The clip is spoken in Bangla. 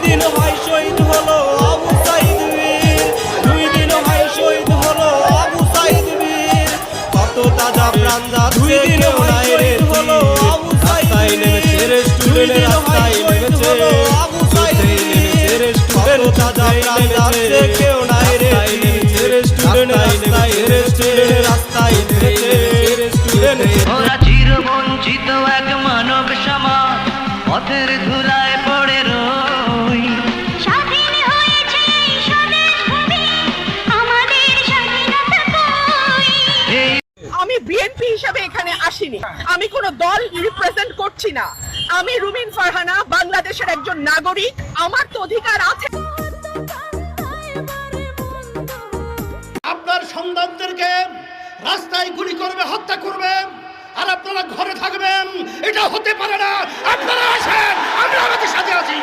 দিন হয় শহীদ হলো আবু সাইদ বীর, 2 দিন হয় শহীদ হলো আবু সাইদ বীর। কত তাজা প্রাণ যাচ্ছে কেউ নাই রে হলো আবু সাইদ বীর, স্টুডেন্ট রাস্তায় নেমেছে আবু সাইদ বীর। কত তাজা প্রাণ যাচ্ছে কেউ নাই রে স্টুডেন্ট রাস্তায় নেমেছে, রাস্তায় নেমেছে স্টুডেন্ট। ওরা চিরবঞ্চিত এক মানব সমাজ, পথের ধুলায় পড়ে রই। স্বাধীন হয়েছে এই স্বদেশ ভূমি, আমাদের স্বাধীনতা কই? আমি বিএনপি হিসাবে এখানে আসিনি, আমি কোনো দল রিপ্রেজেন্ট করছি না। আমি রুমিন ফারহানা, বাংলাদেশের একজন নাগরিক। আমার তো অধিকার আছে। আপনার সন্তানদেরকে রাস্তায় গুলি করবে, হত্যা করবে, আর আপনারা ঘরে থাকবেন, এটা হতে পারে না। আপনারা আসেন, আমরা আমাদের সাথে আছি।